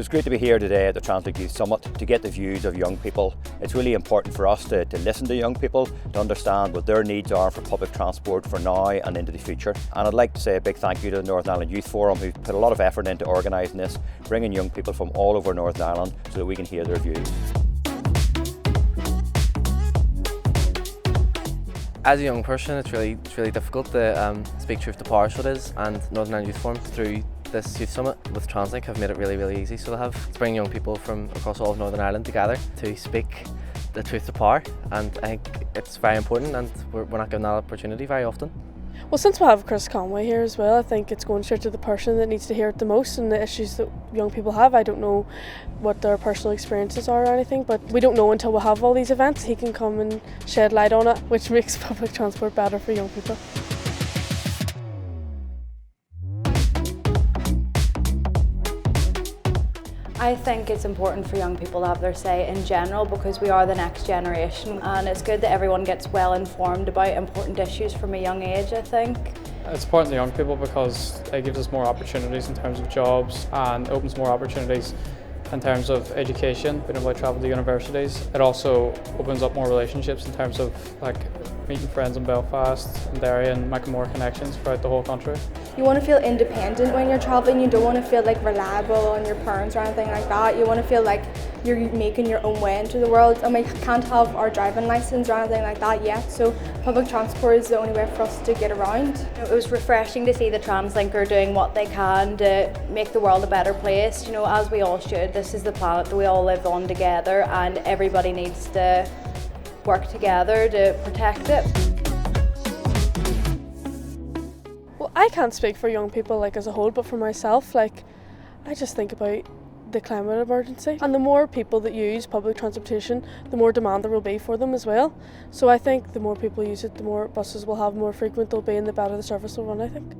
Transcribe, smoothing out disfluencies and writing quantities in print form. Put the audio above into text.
it's great to be here today at the Translink Youth Summit to get the views of young people. It's really important for us to listen to young people, to understand what their needs are for public transport for now and into the future. And I'd like to say a big thank you to the Northern Ireland Youth Forum, who've put a lot of effort into organising this, bringing young people from all over Northern Ireland so that we can hear their views. As a young person, it's really difficult to speak truth to power, so it is, and Northern Ireland Youth Forum through this Youth Summit with Translink have made it really easy. So they have to bring young people from across all of Northern Ireland together to speak the truth to power, and I think it's very important, and we're not given that opportunity very often. Well, since we have Chris Conway here as well, I think it's going straight to the person that needs to hear it the most and the issues that young people have. I don't know what their personal experiences are or anything, but we don't know until we have all these events. He can come and shed light on it, which makes public transport better for young people. I think it's important for young people to have their say in general because we are the next generation, and it's good that everyone gets well informed about important issues from a young age, I think. It's important to young people because it gives us more opportunities in terms of jobs and opens more opportunities in terms of education, being able to travel to universities. It also opens up more relationships in terms of like meeting friends in Belfast and Derry and making more connections throughout the whole country. You want to feel independent when you're travelling. You don't want to feel like reliable on your parents or anything like that. You want to feel like you're making your own way into the world, and we can't have our driving licence or anything like that yet, so public transport is the only way for us to get around. It was refreshing to see the Translink are doing what they can to make the world a better place, as we all should. This is the planet that we all live on together, and everybody needs to work together to protect it. Well, I can't speak for young people as a whole, but for myself, I just think about the climate emergency, and the more people that use public transportation, the more demand there will be for them as well. So I think the more people use it, the more buses will have, more frequent they'll be, and the better the service will run, I think.